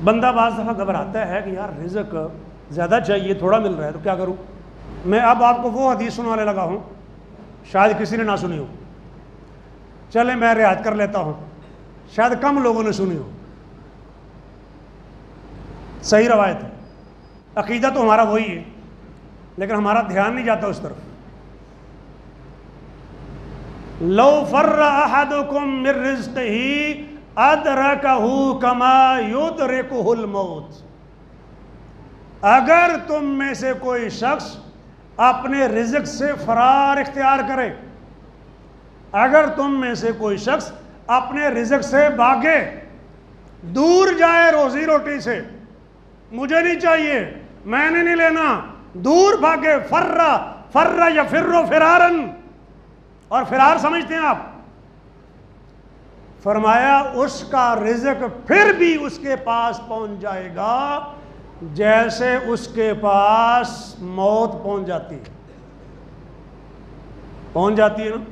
بندہ بعض دفعہ گھبراتا ہے کہ یار رزق زیادہ چاہیے، تھوڑا مل رہا ہے تو کیا کروں؟ میں اب آپ کو وہ حدیث سنانے لگا ہوں، شاید کسی نے نہ سنی ہو، چلیں میں رعایت کر لیتا ہوں، شاید کم لوگوں نے سنی ہو، صحیح روایت ہے، عقیدہ تو ہمارا وہی ہے لیکن ہمارا دھیان نہیں جاتا اس طرف۔ لو فر احدکم من رزقہ ادرکہ کما یدرکہ الموت، اگر تم میں سے کوئی شخص اپنے رزق سے فرار اختیار کرے، اگر تم میں سے کوئی شخص اپنے رزق سے بھاگے، دور جائے روزی روٹی سے، مجھے نہیں چاہیے، میں نے نہیں لینا، دور بھاگے، فر یفر فرارن، اور فرار سمجھتے ہیں آپ، فرمایا اس کا رزق پھر بھی اس کے پاس پہنچ جائے گا جیسے اس کے پاس موت پہنچ جاتی ہے، پہنچ جاتی ہے نا۔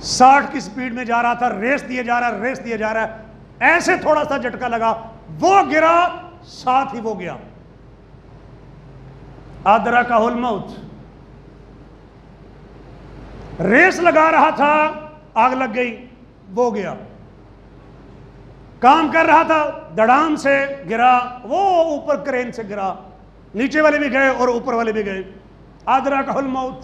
60 کی سپیڈ میں جا رہا تھا، ریس دیے جا رہا ہے، ایسے تھوڑا سا جھٹکا لگا، وہ گرا، ساتھ ہی وہ گیا، ادرکہ الموت۔ ریس لگا رہا تھا، آگ لگ گئی، وہ گیا، کام کر رہا تھا، دڑام سے گرا، وہ اوپر کرین سے گرا، نیچے والے بھی گئے اور اوپر والے بھی گئے، ادرکہ الموت۔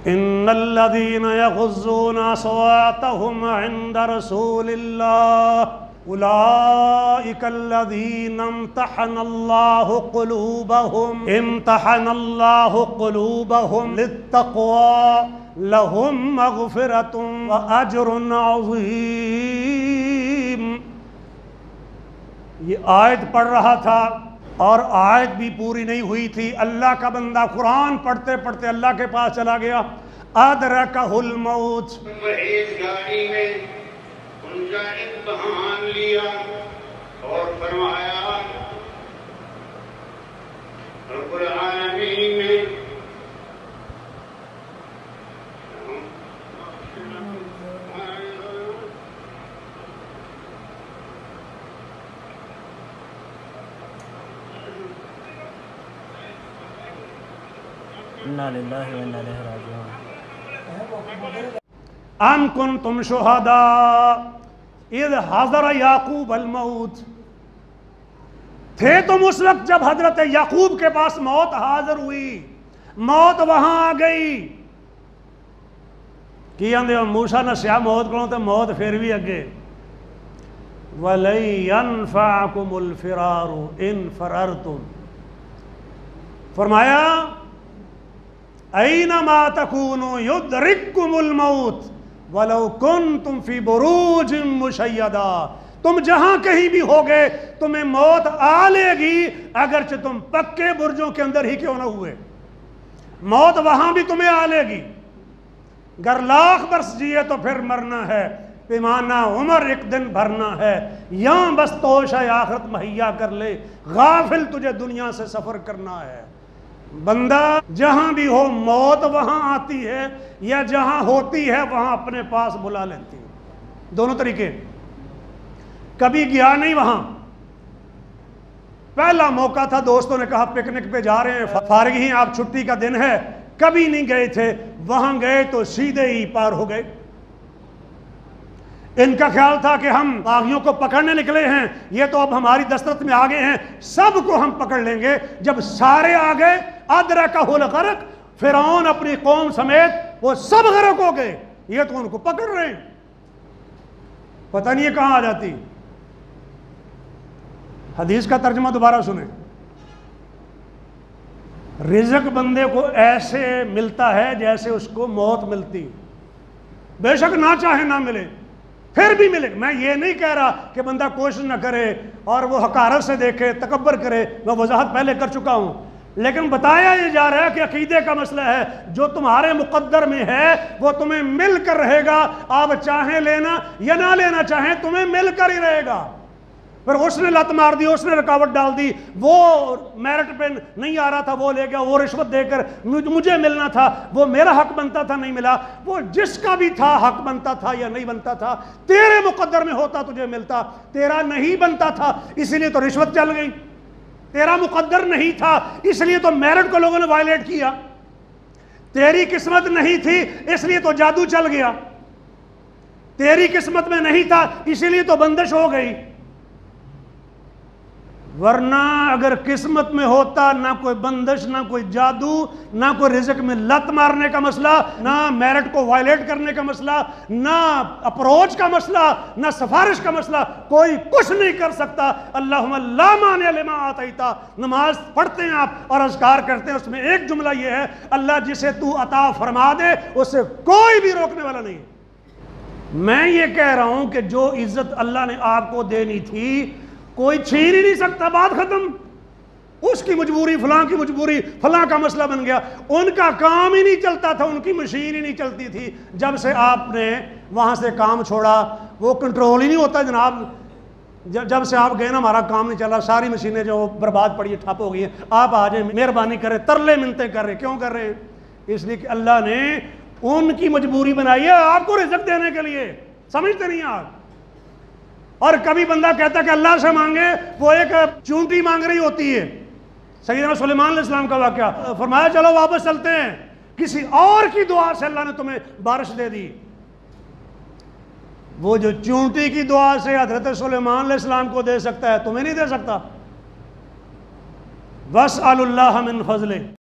ان الذين يغضون اصواتهم عند رسول الله اولئك الذين امتحن الله قلوبهم للتقوى لهم مغفرة واجر عظيم۔ یہ آیت پڑھ رہا تھا اور آیت بھی پوری نہیں ہوئی تھی، اللہ کا بندہ قرآن پڑھتے پڑھتے اللہ کے پاس چلا گیا، ادرکہ الموت۔ ایک گاڑی میں ان کا امتحان لیا اور فرمایا رب العالمین نے انا للہ و انا الیہ راجعون۔ ام کنتم شہداء اذ حضر یعقوب الموت، تھے تم اس وقت جب حضرت یعقوب کے پاس موت حاضر ہوئی، موت وہاں آ گئی، کی آندے موسیٰ نسیا موت کو تو موت پھر بھی اگے، وَلَن يَنفَعَكُمُ الْفِرَارُ إِن فَرَرْتُمْ، فرمایا اینما تکونوا یدرککم الموت ولو کنتم فی بروج مشیدہ، تم جہاں کہیں بھی ہوگے تمہیں موت آ لے گی، اگرچہ تم پکے برجوں کے اندر ہی کیوں نہ ہوئے، موت وہاں بھی تمہیں آ لے گی، گر لاکھ برس جیے تو پھر مرنا ہے، پیمانہ عمر ایک دن بھرنا ہے، یہاں بس توشہ آخرت مہیا کر لے، غافل تجھے دنیا سے سفر کرنا ہے۔ بندہ جہاں بھی ہو موت وہاں آتی ہے یا جہاں ہوتی ہے وہاں اپنے پاس بلا لیتی ہے، دونوں طریقے، کبھی گیا نہیں وہاں، پہلا موقع تھا دوستوں نے کہا پکنک پہ جا رہے ہیں، فارغ ہی آپ چھٹی کا دن ہے، کبھی نہیں گئے تھے، وہاں گئے تو سیدھے ہی پار ہو گئے، ان کا خیال تھا کہ ہم باغیوں کو پکڑنے نکلے ہیں، یہ تو اب ہماری دسترس میں آگے ہیں، سب کو ہم پکڑ لیں گے، جب سارے آگئے ادرکہ الغرق، فرعون اپنی قوم سمیت وہ سب غرق ہو گئے، یہ تو ان کو پکڑ رہے ہیں، پتہ نہیں یہ کہاں آ جاتی۔ حدیث کا ترجمہ دوبارہ سنیں، رزق بندے کو ایسے ملتا ہے جیسے اس کو موت ملتی، بے شک نہ چاہے نہ ملے پھر بھی ملے۔ میں یہ نہیں کہہ رہا کہ بندہ کوشش نہ کرے اور وہ حقارت سے دیکھے، تکبر کرے، میں وضاحت پہلے کر چکا ہوں، لیکن بتایا یہ جا رہا ہے کہ عقیدے کا مسئلہ ہے، جو تمہارے مقدر میں ہے وہ تمہیں مل کر رہے گا، آپ چاہیں لینا یا نہ لینا چاہیں تمہیں مل کر ہی رہے گا، پھر اس نے لت مار دی، اس نے رکاوٹ ڈال دی، وہ میرٹ پہ نہیں آ رہا تھا وہ لے گیا، وہ رشوت دے کر مجھے ملنا تھا، وہ میرا حق بنتا تھا نہیں ملا، وہ جس کا بھی تھا حق بنتا تھا یا نہیں بنتا تھا، تیرے مقدر میں ہوتا تجھے ملتا، تیرا نہیں بنتا تھا اسی لیے تو رشوت چل گئی، تیرا مقدر نہیں تھا اس لیے تو میرٹ کو لوگوں نے وائلیٹ کیا، تیری قسمت نہیں تھی اس لیے تو جادو چل گیا، تیری قسمت میں نہیں تھا اسی لیے تو بندش ہو گئی، ورنہ اگر قسمت میں ہوتا نہ کوئی بندش، نہ کوئی جادو، نہ کوئی رزق میں لت مارنے کا مسئلہ، نہ میرٹ کو وائلیٹ کرنے کا مسئلہ، نہ اپروچ کا مسئلہ، نہ سفارش کا مسئلہ، کوئی کچھ نہیں کر سکتا۔ اللہم لا مانع لما آتیتا، نماز پڑھتے ہیں آپ اور اذکار کرتے ہیں، اس میں ایک جملہ یہ ہے اللہ جسے تو عطا فرما دے اسے کوئی بھی روکنے والا نہیں ہے۔ میں یہ کہہ رہا ہوں کہ جو عزت اللہ نے آپ کو دینی تھی کوئی چھین ہی نہیں سکتا، بات ختم، اس کی مجبوری، فلاں کی مجبوری، فلاں کا مسئلہ بن گیا، ان کا کام ہی نہیں چلتا تھا، ان کی مشین ہی نہیں چلتی تھی، جب سے آپ نے وہاں سے کام چھوڑا وہ کنٹرول ہی نہیں ہوتا جناب، جب سے آپ گئے نا ہمارا کام نہیں چلا، ساری مشینیں جو برباد پڑی ہیں، ٹھپ ہو گئی ہیں، آپ آ جائیں، مہربانی کریں، ترلے منتیں کر رہے ہیں، کیوں کر رہے ہیں؟ اس لیے کہ اللہ نے ان کی مجبوری بنائی ہے آپ کو رزق دینے کے لیے، سمجھتے نہیں آپ؟ اور کبھی بندہ کہتا ہے کہ اللہ سے مانگے، وہ ایک چونٹی مانگ رہی ہوتی ہے، سیدنا سلیمان علیہ السلام کا واقعہ، فرمایا چلو واپس چلتے ہیں، کسی اور کی دعا سے اللہ نے تمہیں بارش دے دی، وہ جو چونٹی کی دعا سے حضرت سلیمان علیہ السلام کو دے سکتا ہے تمہیں نہیں دے سکتا۔ وَاسْأَلُوا اللَّهَ مِنْ فَضْلِهِ